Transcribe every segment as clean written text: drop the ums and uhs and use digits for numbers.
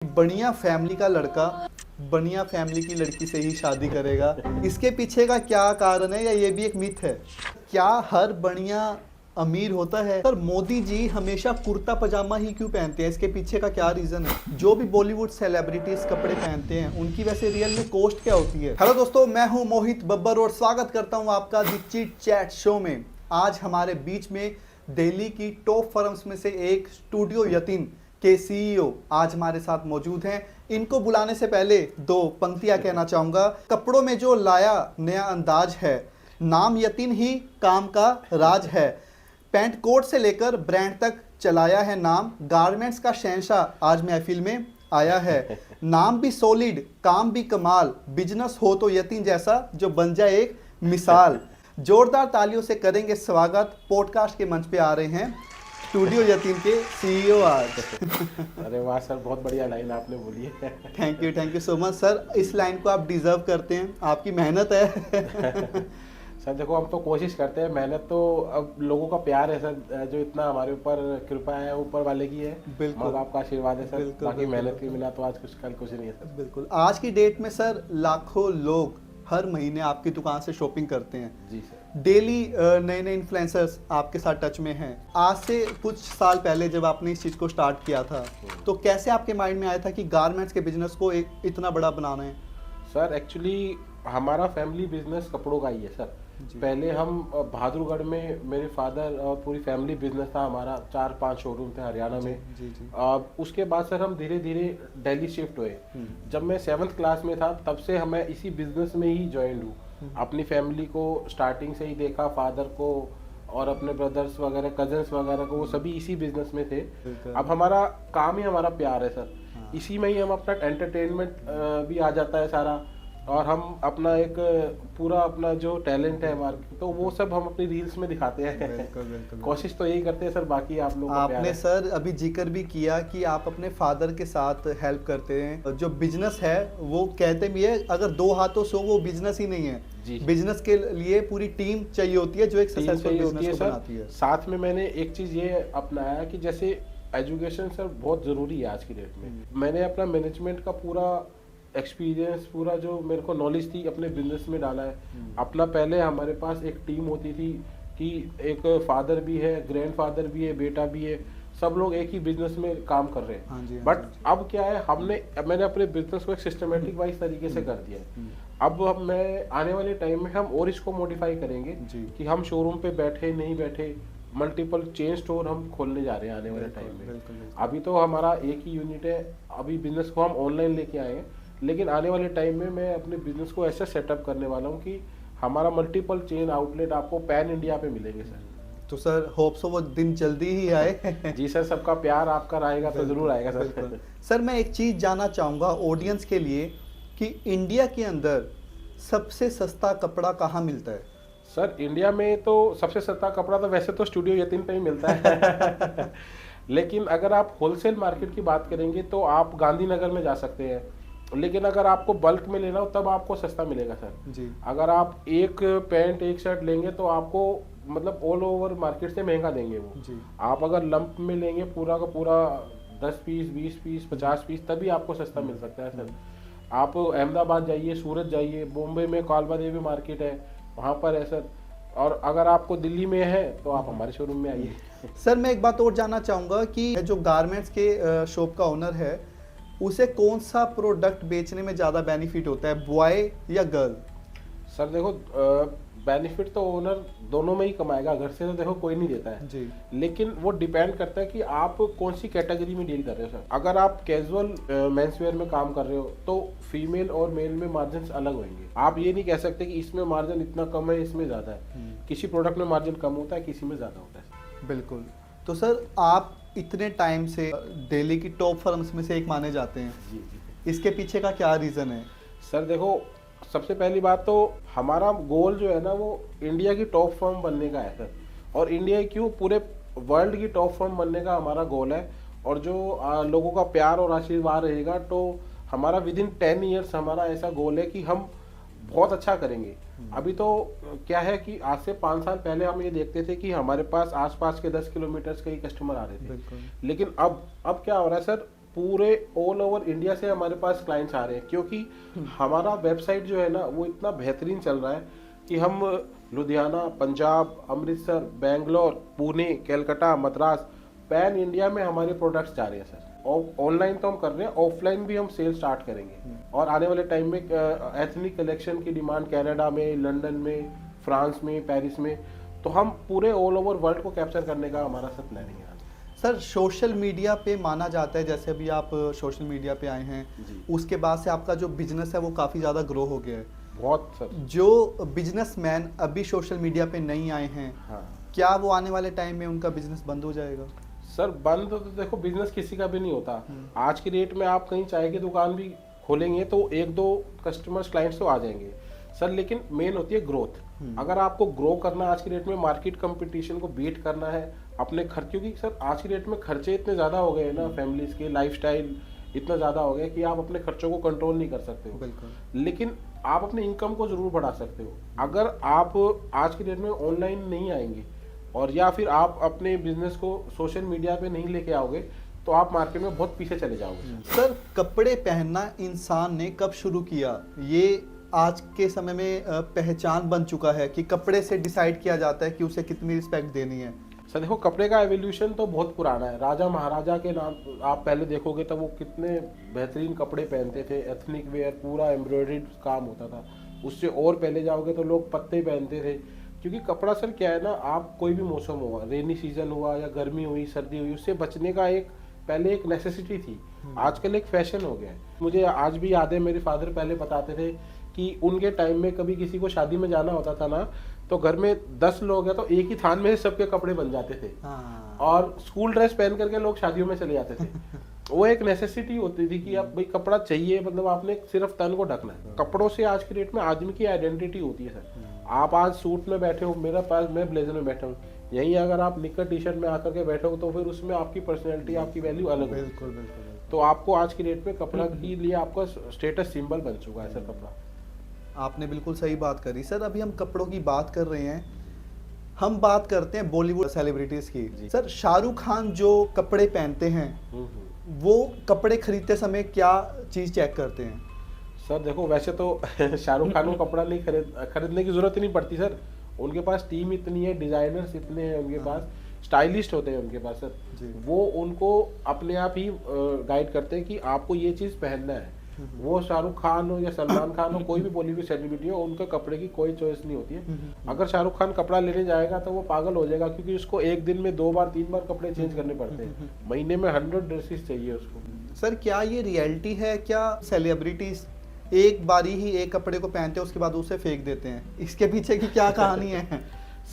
बढ़िया फैमिली का लड़का बढ़िया फैमिली की लड़की से ही शादी करेगा। इसके पीछे का क्या कारण है या ये भी एक मिथ है? क्या हर बढ़िया अमीर होता है? सर मोदी जी हमेशा कुर्ता पजामा ही क्यों पहनते हैं? इसके पीछे का क्या रीजन है? जो भी बॉलीवुड सेलिब्रिटीज कपड़े पहनते हैं उनकी वैसे रियल में कॉस्ट क्या होती है? हेलो दोस्तों, मैं हूं मोहित बब्बर और स्वागत करता हूं आपका द चिट चैट शो में। आज हमारे बीच में दिल्ली की टॉप फर्म्स में से एक स्टूडियो यतीन के सीईओ आज हमारे साथ मौजूद हैं। इनको बुलाने से पहले दो पंक्तियां कहना चाहूंगा। कपड़ों में जो लाया नया अंदाज है, नाम यतीन ही काम का राज है। पैंट कोट से लेकर ब्रांड तक चलाया है नाम, गारमेंट्स का शहंशाह आज महफिल में आया है। नाम भी सॉलिड, काम भी कमाल, बिजनेस हो तो यतीन जैसा जो बन जाए एक मिसाल। जोरदार तालियों से करेंगे स्वागत। पॉडकास्ट के मंच पे आ रहे हैं स्टूडियो यतीन के सीईओ आज। अरे वाह सर, बहुत बढ़िया लाइन आपने बोली है। Thank you so much sir. इस लाइन को आप डिजर्व करते हैं, आपकी मेहनत है। सर देखो, हम तो कोशिश करते हैं, मेहनत तो अब लोगों का प्यार है सर, जो इतना हमारे ऊपर कृपा है ऊपर वाले की है। बिल्कुल, माँ बाप का आशीर्वाद है सर। बिल्कुल, बाकी बिल्कुल, मेहनत की बिना तो आज कुछ कल कुछ नहीं है सर। बिल्कुल। आज की डेट में सर लाखों लोग हर महीने आपकी दुकान से शॉपिंग करते हैं। जी सर। डेली नए नए इन्फ्लुएंसर्स आपके साथ टच में हैं। आज से कुछ साल पहले जब आपने इस चीज़ को स्टार्ट किया था तो कैसे आपके माइंड में आया था कि गारमेंट्स के बिजनेस को एक इतना बड़ा बनाना है? सर एक्चुअली हमारा फैमिली बिजनेस कपड़ों का ही है सर। पहले हम बहादुरगढ़ में मेरे फादर और पूरी फैमिली बिजनेस था हमारा, 4-5 शोरूम थे हरियाणा में। जी जी। उसके बाद सर हम धीरे धीरे दिल्ली शिफ्ट हुए। जब मैं 7th क्लास में था तब से मैं इसी बिजनेस में ही ज्वाइन हूँ। अपनी फैमिली को स्टार्टिंग से ही देखा, फादर को और अपने ब्रदर्स वगैरह कजन्स वगैरह को, वो सभी इसी बिजनेस में थे। अब हमारा काम ही हमारा प्यार है सर। इसी में ही हम अपना एंटरटेनमेंट भी आ जाता है सारा, और हम अपना एक पूरा अपना जो टैलेंट है हमारा, तो वो सब हम अपनी रील्स में दिखाते हैं। बिल्कुल। कोशिश तो यही करते हैं सर, बाकी आप लोग आपने सर अभी जिक्र भी किया कि आप अपने फादर के साथ हेल्प करते हैं। जो बिजनेस है वो कहते भी है अगर दो हाथों से वो बिजनेस ही नहीं है। बिजनेस के लिए पूरी टीम चाहिए होती है जो एक सक्सेसफुल बिजनेस को बनाती है। साथ में मैंने एक चीज ये अपनाया कि जैसे एजुकेशन सर बहुत जरूरी है आज की डेट में। मैंने अपना मैनेजमेंट का पूरा एक्सपीरियंस, पूरा जो मेरे को नॉलेज थी अपने बिजनेस में डाला है अपना। पहले हमारे पास एक टीम होती थी कि एक फादर भी है, ग्रैंडफादर भी है, बेटा भी है, सब लोग एक ही बिजनेस में काम कर रहे हैं। बट अब क्या है, मैंने अपने बिजनेस को एक सिस्टमेटिक वाइज तरीके से कर दिया है। अब मैं आने वाले टाइम में हम और इसको मॉडिफाई करेंगे कि हम शोरूम पे बैठे नहीं बैठे, मल्टीपल चेन स्टोर हम खोलने जा रहे हैं आने वाले टाइम में। अभी तो हमारा एक ही यूनिट है, अभी बिजनेस को हम ऑनलाइन लेके आए हैं, लेकिन आने वाले टाइम में मैं अपने बिजनेस को ऐसा सेटअप करने वाला हूँ कि हमारा मल्टीपल चेन आउटलेट आपको पैन इंडिया पे मिलेंगे सर। तो सर होप सो वो दिन जल्दी ही आए। जी सर, सबका प्यार आपका रहेगा तो जरूर आएगा सर। सर मैं एक चीज़ जानना चाहूँगा ऑडियंस के लिए कि इंडिया के अंदर सबसे सस्ता कपड़ा कहाँ मिलता है? सर इंडिया में तो सबसे सस्ता कपड़ा तो वैसे तो स्टूडियो यतीन पे ही मिलता है। लेकिन अगर आप होलसेल मार्केट की बात करेंगे तो आप गांधीनगर में जा सकते हैं, लेकिन अगर आपको बल्क में लेना हो तब आपको सस्ता मिलेगा सर जी। अगर आप एक पैंट एक शर्ट लेंगे तो आपको मतलब ऑल ओवर मार्केट से महंगा देंगे वो जी। आप अगर लंप में लेंगे पूरा का पूरा 10 पीस 20 पीस 50 पीस तभी आपको सस्ता मिल सकता है सर। आप अहमदाबाद जाइए, सूरत जाइए, बॉम्बे में कालबा देवी मार्केट है, वहाँ पर है सर। और अगर आपको दिल्ली में है तो आप हमारे शोरूम में आइए। सर मैं एक बात और जानना चाहूँगा कि जो गारमेंट्स के शॉप का ओनर है उसे कौन सा प्रोडक्ट बेचने में ज़्यादा बेनिफिट होता है, बॉय या गर्ल? सर देखो, बेनिफिट तो ओनर दोनों में ही कमाएगा, घर से तो देखो कोई नहीं देता है जी। लेकिन वो डिपेंड करता है कि आप कौन सी कैटेगरी में डील कर रहे हो सर। अगर आप कैजुअल मेंसवेयर में काम कर रहे हो तो फीमेल और मेल में मार्जिन अलग होंगे। आप ये नहीं कह सकते कि इसमें मार्जिन इतना कम है इसमें ज़्यादा है। किसी प्रोडक्ट में मार्जिन कम होता है, किसी में ज़्यादा होता है। बिल्कुल। तो सर आप इतने टाइम से दिल्ली की टॉप फर्म्स में से एक माने जाते हैं। जी। इसके पीछे का क्या रीज़न है? सर देखो, सबसे पहली बात तो हमारा गोल जो है ना वो इंडिया की टॉप फर्म बनने का है सर। और इंडिया क्यों, पूरे वर्ल्ड की टॉप फर्म बनने का हमारा गोल है। और जो लोगों का प्यार और आशीर्वाद रहेगा तो हमारा विदिन 10 ईयर्स हमारा ऐसा गोल है कि हम बहुत अच्छा करेंगे। अभी तो क्या है कि आज से 5 साल पहले हम ये देखते थे कि हमारे पास आसपास के 10 किलोमीटर के ही कस्टमर आ रहे थे, लेकिन अब क्या हो रहा है सर, पूरे ऑल ओवर इंडिया से हमारे पास क्लाइंट्स आ रहे हैं, क्योंकि हमारा वेबसाइट जो है ना वो इतना बेहतरीन चल रहा है कि हम लुधियाना, पंजाब, अमृतसर, बेंगलोर, पुणे, कलकत्ता, मद्रास, पैन इंडिया में हमारे प्रोडक्ट्स जा रहे हैं सर। और ऑनलाइन तो हम कर रहे हैं, ऑफलाइन भी हम सेल स्टार्ट करेंगे। और आने वाले टाइम में एथनिक कलेक्शन की डिमांड कनाडा में, लंदन में, फ्रांस में, पेरिस में, तो हम पूरे ऑल ओवर वर्ल्ड को कैप्चर करने का हमारा सर प्लानिंग है। सर सोशल मीडिया पे माना जाता है, जैसे अभी आप सोशल मीडिया पे आए हैं, उसके बाद से आपका जो बिजनेस है वो काफ़ी ज़्यादा ग्रो हो गया है। बहुत सर। जो बिजनेसमैन अभी सोशल मीडिया पे नहीं आए हैं, हाँ क्या वो आने वाले टाइम में उनका बिजनेस बंद हो जाएगा? सर, बंद तो देखो बिजनेस किसी का भी नहीं होता। आज की डेट में आप कहीं चाय की दुकान भी खोलेंगे तो एक दो कस्टमर्स, क्लाइंट्स तो आ जाएंगे सर, लेकिन मेन होती है ग्रोथ। अगर आपको ग्रो करना है आज की डेट में, मार्केट कंपटीशन को बीट करना है, अपने खर्च, क्योंकि सर आज की डेट में खर्चे इतने ज़्यादा हो गए हैं ना, फैमिलीज के लाइफस्टाइल इतना ज़्यादा हो गया कि आप अपने खर्चों को कंट्रोल नहीं कर सकते हो। बिल्कुल। लेकिन आप अपने इनकम को ज़रूर बढ़ा सकते हो। अगर आप आज की डेट में ऑनलाइन नहीं आएंगे और या फिर आप अपने बिजनेस को सोशल मीडिया पे नहीं लेके आओगे तो आप मार्केट में बहुत पीछे चले जाओगे। सर कपड़े पहनना इंसान ने कब शुरू किया? ये आज के समय में पहचान बन चुका है कि कपड़े से डिसाइड किया जाता है कि उसे कितनी रिस्पेक्ट देनी है। सर देखो, कपड़े का एवोल्यूशन तो बहुत पुराना है। राजा महाराजा के नाम आप पहले देखोगे तो वो कितने बेहतरीन कपड़े पहनते थे, एथनिक वेयर, पूरा एम्ब्रॉयडरी काम होता था। उससे और पहले जाओगे तो लोग पत्ते पहनते थे, क्योंकि कपड़ा सर क्या है ना, आप कोई भी मौसम हुआ, रेनी सीजन हुआ या गर्मी हुई, सर्दी हुई, उससे बचने का एक पहले एक नेसेसिटी थी, आजकल एक फैशन हो गया है। मुझे आज भी याद है, मेरे फादर पहले बताते थे कि उनके टाइम में कभी किसी को शादी में जाना होता था ना, तो घर में 10 लोग हैं तो एक ही थान में सबके कपड़े बन जाते थे। और स्कूल ड्रेस पहन करके लोग शादियों में चले जाते थे। वो एक नेसेसिटी होती थी कि अब भाई कपड़ा चाहिए, मतलब आपने सिर्फ तन को ढकना है। कपड़ों से आज की डेट में आदमी की आइडेंटिटी होती है सर। आप आज सूट में बैठे हो, मेरा पास मैं ब्लेजर में बैठा हूँ, यहीं अगर आप निक्कर टी शर्ट में आकर के बैठे हो तो फिर उसमें आपकी पर्सनैलिटी, आपकी वैल्यू अलग है। बिल्कुल बिल्कुल। तो आपको आज की डेट में कपड़ा के लिए आपका स्टेटस सिंबल बन चुका है सर कपड़ा। आपने बिल्कुल सही बात करी सर। अभी हम कपड़ों की बात कर रहे हैं, हम बात करते हैं बॉलीवुड सेलिब्रिटीज की। सर शाहरुख खान जो कपड़े पहनते हैं, वो कपड़े खरीदते समय क्या चीज चेक करते हैं? सर देखो, वैसे तो शाहरुख खान को कपड़ा नहीं खरीदने की जरूरत ही नहीं पड़ती सर। उनके पास टीम इतनी है, डिजाइनर्स इतने हैं उनके पास, स्टाइलिस्ट होते हैं उनके पास सर। वो उनको अपने आप ही गाइड करते हैं कि आपको ये चीज़ पहनना है। वो शाहरुख खान हो या सलमान खान हो, कोई भी बॉलीवुड सेलिब्रिटी हो, उनके कपड़े की कोई चॉइस नहीं होती है। अगर शाहरुख खान कपड़ा लेने जाएगा तो वो पागल हो जाएगा, क्योंकि उसको एक दिन में 2 बार 3 बार कपड़े चेंज करने पड़ते हैं। महीने में 100 ड्रेसेस चाहिए उसको। सर क्या ये रियलिटी है? क्या सेलिब्रिटीज एक बारी ही एक कपड़े को पहनते हैं, उसके बाद उसे फेंक देते हैं? इसके पीछे की क्या कहानी है?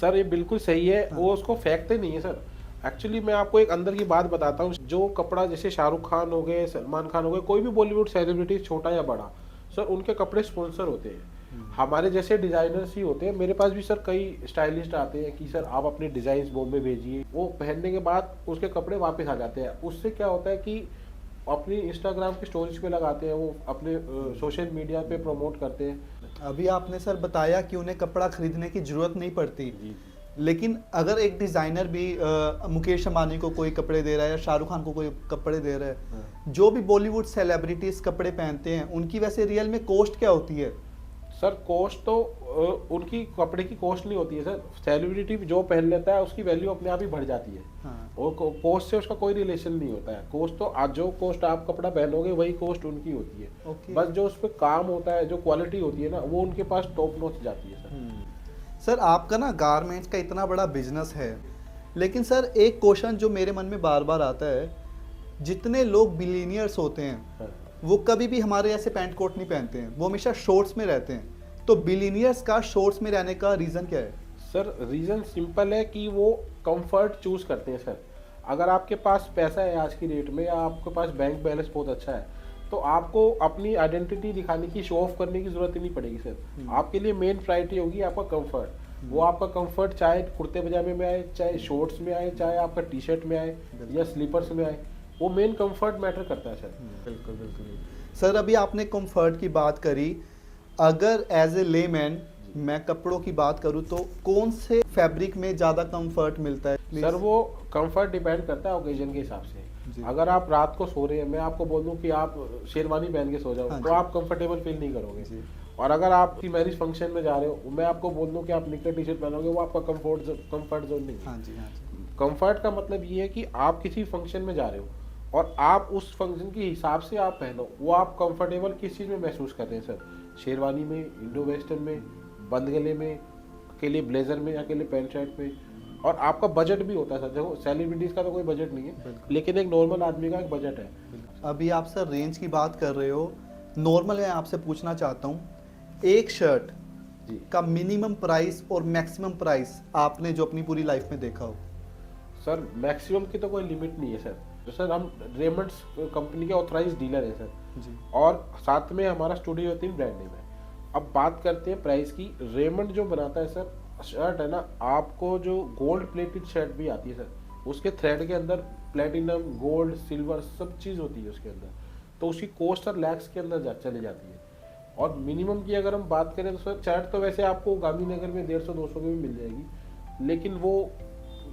सर ये बिल्कुल सही है, वो उसको फेंकते नहीं है सर। एक्चुअली मैं आपको एक अंदर की बात बताता हूँ। जो कपड़ा जैसे शाहरुख खान हो गए, सलमान खान हो गए, कोई भी बॉलीवुड सेलिब्रिटी छोटा या बड़ा, सर उनके कपड़े स्पॉन्सर होते हैं। हमारे जैसे डिजाइनर्स ही होते हैं। मेरे पास भी सर कई स्टाइलिस्ट आते हैं कि सर आप अपने डिजाइन बॉम्बे भेजिए, वो पहनने के बाद उसके कपड़े वापस आ जाते हैं। उससे क्या होता है कि अपनी इंस्टाग्राम की स्टोरीज पे लगाते हैं, वो अपने सोशल मीडिया पे प्रमोट करते हैं। अभी आपने सर बताया कि उन्हें कपड़ा खरीदने की जरूरत नहीं पड़ती, लेकिन अगर एक डिजाइनर भी मुकेश अंबानी को कोई कपड़े दे रहा है या शाहरुख खान को कोई कपड़े दे रहा है, जो भी बॉलीवुड सेलिब्रिटीज कपड़े पहनते हैं, उनकी वैसे रियल में कॉस्ट क्या होती है? सर कॉस्ट तो उनकी कपड़े की कॉस्ट नहीं होती है सर। सेलिब्रिटी जो पहन लेता है उसकी वैल्यू अपने आप ही बढ़ जाती है। और कॉस्ट से उसका कोई रिलेशन नहीं होता है। कॉस्ट तो आज जो कॉस्ट आप कपड़ा पहनोगे वही कॉस्ट उनकी होती है। बस जो उस पर काम होता है, जो क्वालिटी होती है ना, वो उनके पास टॉप नॉच जाती है सर। सर आपका ना गारमेंट्स का इतना बड़ा बिजनेस है, लेकिन सर एक क्वेश्चन जो मेरे मन में बार बार आता है, जितने लोग बिलीनियर्स होते हैं वो कभी भी हमारे ऐसे पैंट कोट नहीं पहनते हैं, वो हमेशा शॉर्ट्स में रहते हैं। तो बिलीनियर्स का शॉर्ट्स में रहने का रीज़न क्या है? सर रीज़न सिंपल है कि वो कंफर्ट चूज करते हैं सर। अगर आपके पास पैसा है आज की डेट में, या आपके पास बैंक बैलेंस बहुत अच्छा है, तो आपको अपनी आइडेंटिटी दिखाने की, शो ऑफ करने की जरूरत ही नहीं पड़ेगी सर। आपके लिए मेन प्रायोरिटी होगी आपका कंफर्ट। वो आपका कंफर्ट चाहे कुर्ते पजामे में आए, चाहे शॉर्ट्स में आए, चाहे आपका टी शर्ट में आए या स्लीपर्स में आए, वो मेन कंफर्ट मैटर करता है सर। बिल्कुल बिल्कुल। सर अभी आपने कंफर्ट की बात करी, अगर एज ए लेमैन मैं कपड़ों की बात करूं तो कौन से फैब्रिक में ज़्यादा कंफर्ट मिलता है? सर वो कंफर्ट डिपेंड करता है ओकेजन के हिसाब से। जी। अगर आप रात को सो रहे हैं, मैं आपको बोल दूं कि आप शेरवानी पहन के सो जाओ, हाँ तो जी। आप कंफर्टेबल फील नहीं करोगे। जी। और अगर आप किसी मैरिज फंक्शन में जा रहे हो, मैं आपको बोल दूं कि आप निकर टी शर्ट पहनोगे, वो आपका कंफर्ट जोन नहीं है। हाँ जी। हाँ जी। कंफर्ट का मतलब ये है कि आप किसी फंक्शन में जा रहे हो और आप उस फंक्शन के हिसाब से आप पहनो, वो आप कंफर्टेबल किस चीज़ में महसूस कर रहे हैं सर? शेरवानी में, इंडो वेस्टर्न में, बंद गले में, अकेले ब्लेजर में, अकेले पैंट शर्ट में। और आपका बजट भी होता है सर। देखो, सेलिब्रिटीज़ का तो कोई बजट नहीं है, लेकिन एक नॉर्मल आदमी का एक बजट है। अभी आप सर रेंज की बात कर रहे हो, नॉर्मल मैं आपसे पूछना चाहता हूँ, एक शर्ट जी का मिनिमम प्राइस और मैक्सिमम प्राइस आपने जो अपनी पूरी लाइफ में देखा हो? सर, मैक्सिमम की तो कोई लिमिट नहीं है सर। तो सर हम रेमंड्स कंपनी के ऑथराइज डीलर है सर, जी। और साथ में हमारा स्टूडियो 3 ब्रांड नेम है। अब बात करते हैं प्राइस की। रेमंड जो बनाता है सर शर्ट है ना, आपको जो गोल्ड प्लेटेड शर्ट भी आती है सर, उसके थ्रेड के अंदर प्लेटिनम, गोल्ड, सिल्वर सब चीज़ होती है उसके अंदर, तो उसकी कॉस्ट सर लैक्स के अंदर चली जाती है। और मिनिमम की अगर हम बात करें तो सर शर्ट तो वैसे आपको गांधीनगर में 150-200 में भी मिल जाएगी, लेकिन वो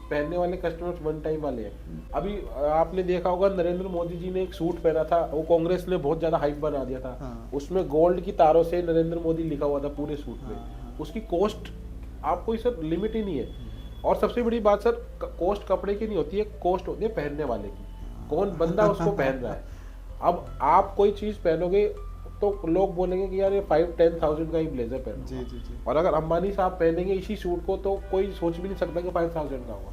पहनने वाले कस्टमर्स वन टाइम वाले हैं। अभी आपने देखा होगा, नरेंद्र मोदी जी ने एक सूट पहना था, वो कांग्रेस ने बहुत ज्यादा हाइप बना दिया था। हाँ। उसमें गोल्ड की तारों से नरेंद्र मोदी लिखा हुआ था पूरे सूट में। हाँ। उसकी कॉस्ट आपको सर लिमिट ही नहीं है। और सबसे बड़ी बात सर, कॉस्ट कपड़े की नहीं होती है, कॉस्ट होती है पहनने वाले की, कौन बंदा उसको पहन रहा है। अब आप कोई चीज पहनोगे तो लोग बोलेंगे कि यार ये 5-10,000 का ही ब्लेजर पहनो। जी जी जी। और अगर अंबानी साहब पहनेंगे इसी सूट को तो कोई सोच भी नहीं सकता कि 5,000 का होगा।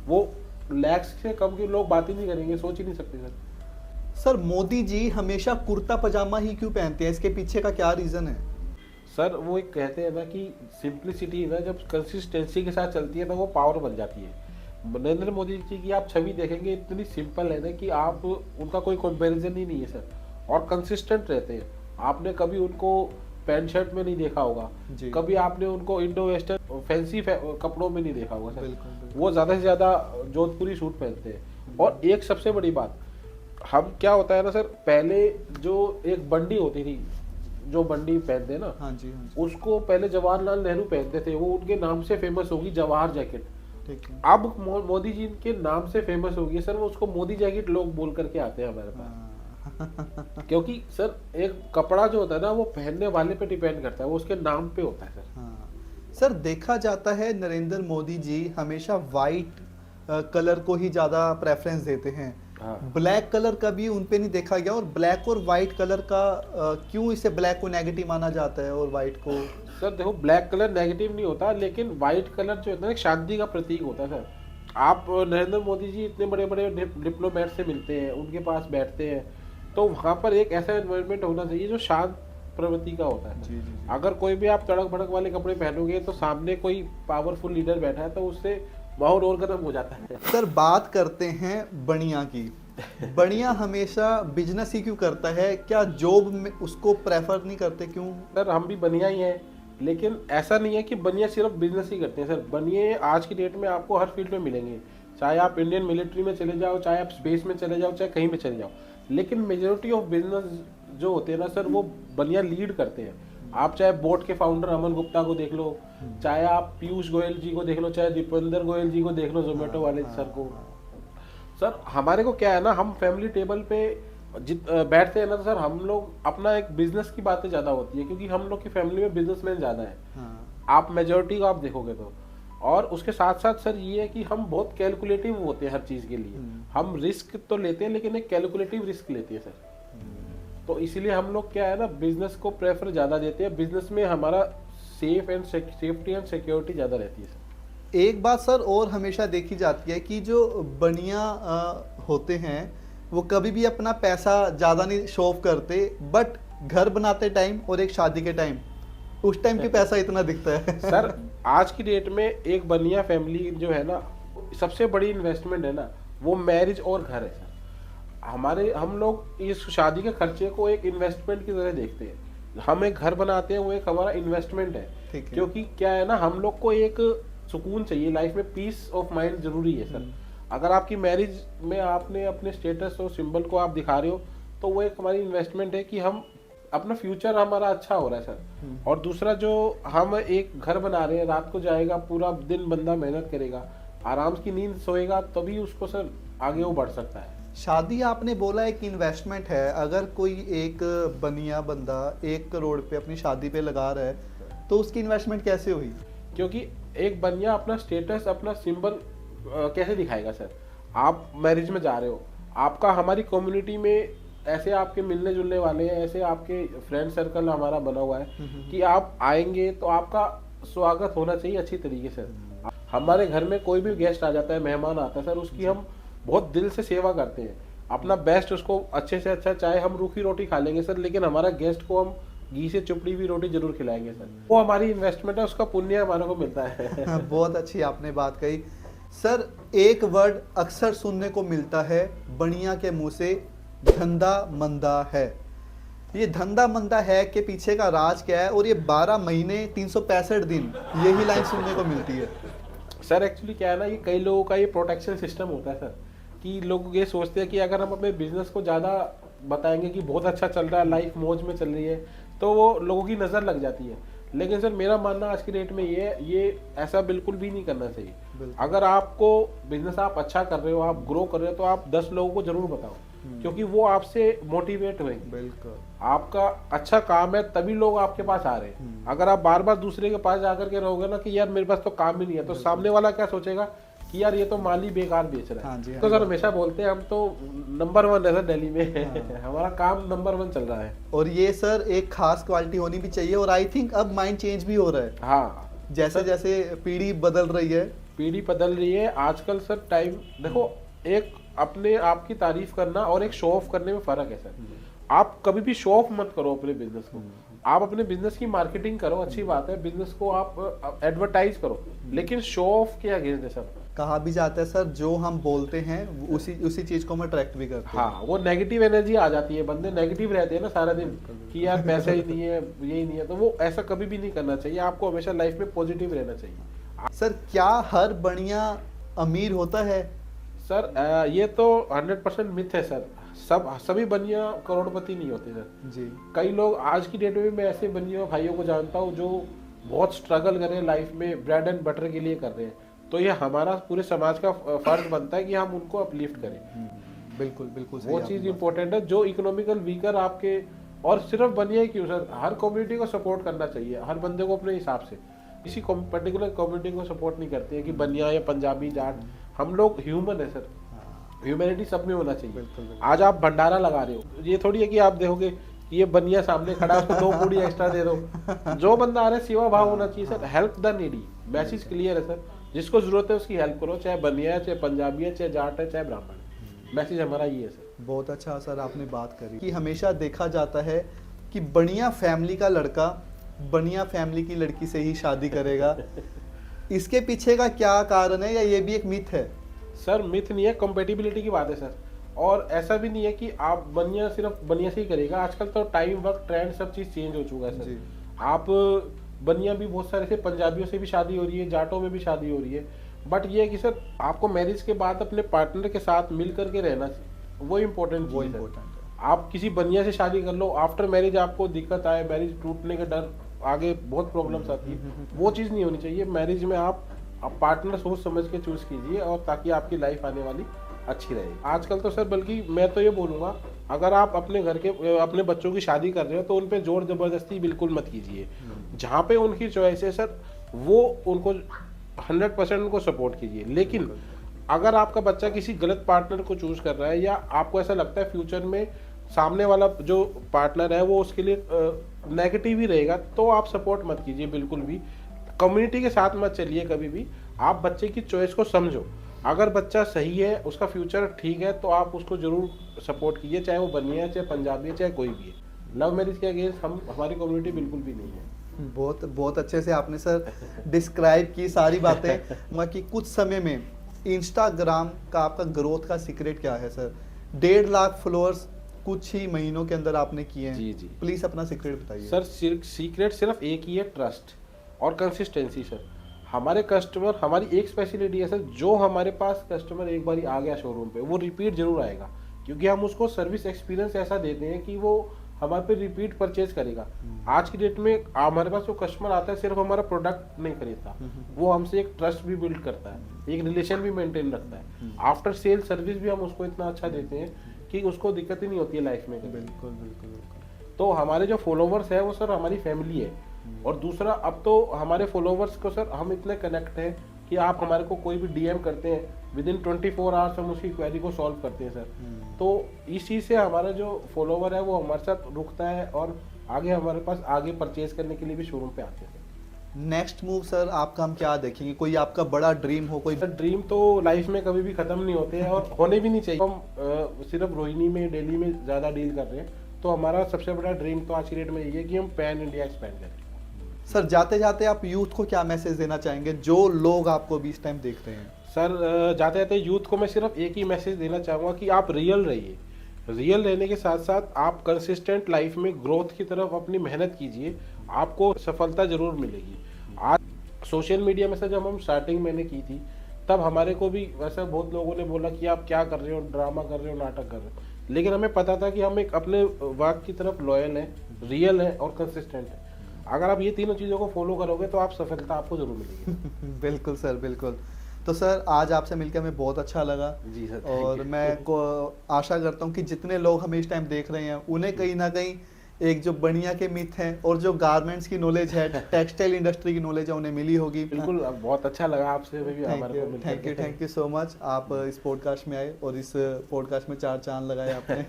वो लैक्स से कम के लोग बात ही नहीं करेंगे, सोच ही नहीं सकते सर। सर मोदी जी हमेशा कुर्ता पजामा ही क्यों पहनते हैं? इसके पीछे का क्या रीजन है? सर वो एक कहते हैं ना कि सिंप्लिसिटी ना जब कंसिस्टेंसी के साथ चलती है तो वो पावर बन जाती है। नरेंद्र मोदी जी की आप छवि देखेंगे, इतनी सिंपल है ना कि आप उनका कोई कंपैरिजन ही नहीं है सर। और कंसिस्टेंट रहते हैं। आपने कभी उनको पैंट शर्ट में नहीं देखा होगा, जी। कभी आपने उनको इंडो वेस्टर्न फैंसी कपड़ों में नहीं देखा होगा सर। बिल्कुल, बिल्कुल। वो ज़्यादा से ज़्यादा जोधपुरी सूट पहनते हैं। और एक सबसे बड़ी बात, हम क्या होता है ना सर, पहले जो एक बंडी होती थी, जो बंडी पहनते हैं ना, हाँ जी। हाँ जी। उसको पहले जवाहरलाल नेहरू पहनते थे, वो उनके नाम से फेमस होगी जवाहर जैकेट। ठीक है। अब मोदी जी के नाम से फेमस होगी सर, वो उसको मोदी जैकेट लोग बोल करके आते हैं हमारे पास। क्योंकि सर एक कपड़ा जो होता है ना, वो पहनने वाले पे डिपेंड करता है, वो उसके नाम पे होता है सर। हाँ। सर देखा जाता है नरेंद्र मोदी जी हमेशा वाइट कलर को ही ज़्यादा प्रेफरेंस देते हैं। हाँ। ब्लैक कलर कभी उन पे नहीं देखा गया, और ब्लैक और वाइट कलर का क्यों इसे ब्लैक को नेगेटिव माना जाता है और वाइट को? सर देखो, ब्लैक कलर नेगेटिव नहीं होता, लेकिन वाइट कलर जो होता है ना, शांति का प्रतीक होता है सर। आप नरेंद्र मोदी जी इतने बड़े बड़े डिप्लोमेट से मिलते हैं, उनके पास बैठते हैं, तो वहाँ पर एक ऐसा एनवायरनमेंट होना चाहिए जो शांत प्रवृत्ति का होता है। जी, जी, जी। अगर कोई भी आप तड़क भड़क वाले कपड़े पहनोगे तो सामने कोई पावरफुल लीडर बैठा है तो उससे माहौल और गर्म हो जाता है। सर बात करते हैं बनिया की। बनिया हमेशा बिजनेस ही क्यों करता है? क्या जॉब में उसको प्रेफर नहीं करते, क्यों? सर हम भी बनिया ही हैं, लेकिन ऐसा नहीं है कि बनिया सिर्फ बिजनेस ही करते हैं सर। बनिए आज की डेट में आपको हर फील्ड में मिलेंगे, चाहे आप इंडियन मिलिट्री में चले जाओ, चाहे आप स्पेस में चले जाओ, चाहे कहीं पे चले जाओ। लेकिन मेजोरिटी ऑफ बिजनेस जो होते हैं ना सर, वो बनिया लीड करते हैं। आप चाहे बोट के फाउंडर अमन गुप्ता को देख लो, चाहे आप पीयूष गोयल जी को देख लो, चाहे दीपेंद्र गोयल जी को देख लो, जोमेटो वाले सर को। सर हमारे को क्या है ना, हम फैमिली टेबल पे बैठते हैं ना, तो सर हम लोग अपना एक बिजनेस की बातें ज़्यादा होती है, क्योंकि हम लोग की फैमिली में बिजनेसमैन ज़्यादा है। हाँ। आप मेजोरिटी को आप देखोगे तो। और उसके साथ साथ सर ये है कि हम बहुत कैलकुलेटिव होते हैं हर चीज़ के लिए। हम रिस्क तो लेते हैं, लेकिन एक कैलकुलेटिव रिस्क लेते हैं सर। तो इसीलिए हम लोग क्या है ना, बिजनेस को प्रेफर ज़्यादा देते हैं। बिजनेस में हमारा सेफ्टी एंड सिक्योरिटी ज़्यादा रहती है सर। एक बात सर और हमेशा देखी जाती है कि जो बनिया होते हैं वो कभी भी अपना पैसा ज़्यादा नहीं शो ऑफ करते, बट घर बनाते टाइम और एक शादी के टाइम उस टाइम पे पैसा इतना दिखता है। सर आज की डेट में एक बनिया फैमिली जो है ना, सबसे बड़ी इन्वेस्टमेंट है ना, वो मैरिज और घर है सर। हम लोग इस शादी के खर्चे को एक इन्वेस्टमेंट की तरह देखते हैं। हम एक घर बनाते हैं, वो एक हमारा इन्वेस्टमेंट है। ठीक है। क्योंकि क्या है ना, हम लोग को एक सुकून चाहिए लाइफ में, पीस ऑफ माइंड जरूरी है सर। अगर आपकी मैरिज में आपने अपने स्टेटस और सिंबल को आप दिखा रहे हो, तो वो एक हमारी इन्वेस्टमेंट है कि हम अपना फ्यूचर हमारा अच्छा हो रहा है सर। और दूसरा, जो हम एक घर बना रहे हैं, रात को जाएगा, पूरा दिन बंदा मेहनत करेगा, आराम की नींद सोएगा, तभी उसको सर आगे वो बढ़ सकता है। शादी आपने बोला एक इन्वेस्टमेंट है। अगर कोई एक बनिया बंदा 1 करोड़ पे अपनी शादी पे लगा रहा है तो उसकी इन्वेस्टमेंट कैसे हुई? क्योंकि एक बनिया अपना स्टेटस, अपना सिंबल कैसे दिखाएगा सर? आप मैरिज में जा रहे हो, आपका हमारी कम्युनिटी में ऐसे आपके मिलने जुलने वाले हैं, ऐसे आपके फ्रेंड सर्कल हमारा बना हुआ है कि आप आएंगे तो आपका स्वागत होना चाहिए अच्छी तरीके से। हमारे घर में कोई भी गेस्ट आ जाता है, मेहमान आता है सर, उसकी हम बहुत दिल से सेवा करते हैं, अपना बेस्ट उसको अच्छे से अच्छा, चाहे हम रूखी रोटी खा लेंगे सर, लेकिन हमारा गेस्ट को हम घी से चुपड़ी हुई रोटी जरूर खिलाएंगे सर। वो हमारी इन्वेस्टमेंट है, उसका पुण्य हमारे को मिलता है। बहुत अच्छी आपने बात कही सर। एक वर्ड अक्सर सुनने को मिलता है बनिया के मुंह से, धंधा मंदा है। ये धंधा मंदा है के पीछे का राज क्या है? और ये 12 महीने 365 दिन यही लाइन सुनने को मिलती है। सर एक्चुअली क्या है ना, ये कई लोगों का ये प्रोटेक्शन सिस्टम होता है सर, कि लोग ये सोचते हैं कि अगर हम अपने बिजनेस को ज़्यादा बताएंगे कि बहुत अच्छा चल रहा है, लाइफ मौज में चल रही है, तो वो लोगों की नज़र लग जाती है। लेकिन सर मेरा मानना आज की डेट में ये ऐसा बिल्कुल भी नहीं करना चाहिए। अगर आपको बिजनेस आप अच्छा कर रहे हो, आप ग्रो कर रहे हो, तो आप 10 लोगों को जरूर बताओ, क्योंकि वो आपसे मोटिवेट होंगे। बिल्कुल, आपका अच्छा काम है तभी लोग आपके पास आ रहे हैं। अगर आप बार बार दूसरे के पास जाकर के रहोगे ना कि यार मेरे पास तो काम ही नहीं है, तो सामने वाला क्या सोचेगा कि यार ये तो माली बेकार बेच रहा है। हाँ जी, तो हाँ सर हमेशा बोलते हैं हम तो नंबर 1 है सर दिल्ली में। हमारा काम नंबर 1 चल रहा है। और ये सर एक खास क्वालिटी होनी भी चाहिए। और आई थिंक अब माइंड चेंज भी हो रहा है, हाँ, जैसे जैसे पीढ़ी बदल रही है। पीढ़ी बदल रही है आजकल सर। टाइम देखो, एक अपने आप की तारीफ करना और एक शो ऑफ करने में फर्क है सर। आप कभी भी शो ऑफ मत करो अपने बिजनेस को। आप अपने बिजनेस की मार्केटिंग करो, अच्छी बात है, बिजनेस को आप एडवर्टाइज करो, लेकिन शो ऑफ के अगेंस्ट है सर। कहा भी जाता है सर, जो हम बोलते हैं उसी चीज को हम अट्रैक्ट भी करते हैं। हाँ, वो नेगेटिव एनर्जी आ जाती है, बंदे नेगेटिव रहते हैं ना सारा दिन कि यार पैसा ही नहीं है, यही नहीं है, तो वो ऐसा कभी भी नहीं करना चाहिए। आपको हमेशा लाइफ में पॉजिटिव रहना चाहिए। सर क्या हर बढ़िया अमीर होता है? सर ये तो 100% मिथ है सर। सभी बनिया करोड़पति नहीं होते सर जी। कई लोग आज की डेट में मैं ऐसे बनिया भाइयों को जानता हूँ जो बहुत स्ट्रगल कर रहे हैं लाइफ में, ब्रेड एंड बटर के लिए कर रहे हैं। तो ये हमारा पूरे समाज का फर्ज बनता है कि हम उनको अपलिफ्ट करें। बिल्कुल बिल्कुल वो चीज इंपॉर्टेंट है। जो इकोनॉमिकल वीकर आपके, और सिर्फ बनिया ही क्यों सर, हर कम्युनिटी को सपोर्ट करना चाहिए, हर बंदे को अपने हिसाब से। किसी पर्टिकुलर कम्युनिटी को सपोर्ट नहीं करते हैं कि बनिया या पंजाबी जाट, हम लोग ह्यूमन है सर। ह्यूमैनिटी सब में होना चाहिए। बिल्कुल। आज आप भंडारा लगा रहे हो, ये थोड़ी है कि आप देखोगे कि ये बनिया सामने खड़ा है, उसको 2 पूड़ी एक्स्ट्रा दे दो। जो बंदा आ रहा है सेवा भाव होना चाहिए sir. Help the needy, message clear है सर। जिसको जरूरत है उसकी हेल्प करो, चाहे बनिया है, चाहे पंजाबी है, चाहे जाट है, चाहे ब्राह्मण है। मैसेज हमारा ये है सर। बहुत अच्छा सर आपने बात करी कि हमेशा देखा जाता है कि बढ़िया फैमिली का लड़का बढ़िया फैमिली की लड़की से ही शादी करेगा। इसके पीछे का क्या कारण है, या ये भी एक मिथ है? सर मिथ नहीं है, कंपेटिबिलिटी की बात है सर। और ऐसा भी नहीं है कि आप बनिया सिर्फ बनिया से ही करेगा। आजकल तो टाइम, वक्त, ट्रेंड सब चीज चेंज हो चुका है सर। आप बनिया भी बहुत सारे से, पंजाबियों से भी शादी हो रही है, जाटों में भी शादी हो रही है। बट ये है कि सर आपको मैरिज के बाद अपने पार्टनर के साथ मिल करके रहना चाहिए, वो इम्पोर्टेंट चीज है। आप किसी बनिया से शादी कर लो, आफ्टर मैरिज आपको दिक्कत आए, मैरिज टूटने का डर, आगे बहुत प्रॉब्लम्स आती है, वो चीज़ नहीं होनी चाहिए। मैरिज में आप पार्टनर सोच समझ के चूज कीजिए, और ताकि आपकी लाइफ आने वाली अच्छी रहे। आजकल तो सर बल्कि मैं तो ये बोलूँगा, अगर आप अपने घर के अपने बच्चों की शादी कर रहे हो तो उन पे जोर जबरदस्ती बिल्कुल मत कीजिए। जहाँ पे उनकी चॉइस है सर, वो उनको 100% उनको सपोर्ट कीजिए। लेकिन अगर आपका बच्चा किसी गलत पार्टनर को चूज कर रहा है, या आपको ऐसा लगता है फ्यूचर में सामने वाला जो पार्टनर है वो उसके लिए नेगेटिव ही रहेगा, तो आप सपोर्ट मत कीजिए बिल्कुल भी। कम्युनिटी के साथ मत चलिए कभी भी। आप बच्चे की चॉइस को समझो। अगर बच्चा सही है, उसका फ्यूचर ठीक है, तो आप उसको जरूर सपोर्ट कीजिए, चाहे वो बनिया है, चाहे पंजाबी है, चाहे कोई भी है। लव मैरिज के अगेंस्ट हमारी कम्युनिटी बिल्कुल भी नहीं है। बहुत अच्छे से आपने सर डिस्क्राइब की सारी बातें। कि कुछ समय में इंस्टाग्राम का आपका ग्रोथ का सीक्रेट क्या है सर? 1.5 लाख फॉलोअर्स कुछ ही महीनों के अंदर आपने किए हैं। जी। प्लीज अपना सीक्रेट बताइए सर। सीक्रेट सिर्फ एक ही है, ट्रस्ट और कंसिस्टेंसी सर। हमारे कस्टमर, हमारी एक स्पेशलिटी है सर, जो हमारे पास कस्टमर एक बार आ गया शोरूम पे, वो रिपीट जरूर आएगा, क्योंकि हम उसको सर्विस एक्सपीरियंस ऐसा देते हैं कि वो हमारे पे रिपीट परचेज करेगा। आज की डेट में हमारे पास जो कस्टमर आता है सिर्फ हमारा प्रोडक्ट नहीं खरीदता, वो हमसे एक ट्रस्ट भी बिल्ड करता है, एक रिलेशन भी मेंटेन रखता है। आफ्टर सेल सर्विस भी हम उसको इतना अच्छा देते हैं कि उसको दिक्कत ही नहीं होती है लाइफ में कभी। बिल्कुल बिल्कुल बिल्कुल। तो हमारे जो फॉलोवर्स है वो सर हमारी फैमिली है। और दूसरा, अब तो हमारे फॉलोवर्स को सर हम इतने कनेक्ट हैं कि आप हमारे को कोई भी डीएम करते हैं, विद इन 24 आवर्स हम उसकी क्वेरी को सॉल्व करते हैं सर। तो इस चीज़ से हमारा जो फॉलोवर है वो हमारे साथ रुकता है और आगे हमारे पास आगे परचेज करने के लिए भी शोरूम पे आते हैं। नेक्स्ट मूव सर आपका हम क्या देखेंगे? कोई आपका बड़ा ड्रीम हो? कोई सर ड्रीम तो लाइफ में कभी भी खत्म नहीं होते हैं और होने भी नहीं चाहिए। हम सिर्फ रोहिणी में, दिल्ली में ज़्यादा डील कर रहे हैं, तो हमारा सबसे बड़ा ड्रीम तो आज की डेट में यही है कि हम पैन इंडिया एक्सपैंड करें। सर जाते जाते आप यूथ को क्या मैसेज देना चाहेंगे, जो लोग आपको भी इस टाइम देख रहे हैं? सर जाते जाते यूथ को मैं सिर्फ एक ही मैसेज देना चाहूँगा कि आप रियल रहिए। रियल रहने के साथ साथ आप कंसिस्टेंट लाइफ में ग्रोथ की तरफ अपनी मेहनत कीजिए, आपको सफलता जरूर मिलेगी। आज सोशल मीडिया में से जब हम स्टार्टिंग मैंने की थी तब हमारे को भी वैसे बहुत लोगों ने बोला कि आप क्या कर रहे हो, ड्रामा कर रहे हो, नाटक कर रहे हो, लेकिन हमें पता था कि हम एक अपने वर्क की तरफ लॉयल हैं, रियल हैं और कंसिस्टेंट हैं। अगर आप ये तीनों चीज़ों को फॉलो करोगे तो आप सफलता आपको जरूर मिलेगी। बिल्कुल सर, बिल्कुल। तो सर आज आपसे मिलकर हमें बहुत अच्छा लगा जी सर, और मैं को आशा करता हूँ कि जितने लोग हमें इस टाइम देख रहे हैं उन्हें कहीं ना कहीं एक जो बनिया के मिथ हैं और जो गारमेंट्स की नॉलेज है, टेक्सटाइल इंडस्ट्री की नॉलेज है, उन्हें मिली होगी। बिल्कुल, बहुत अच्छा लगा आपसे भी हमारे को मिलकर। Thank you so much. आप इस पॉडकास्ट में आए और इस पॉडकास्ट में 4 चांद लगाए आपने।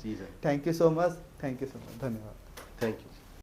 जी sir, thank you so much, धन्यवाद। Thank you.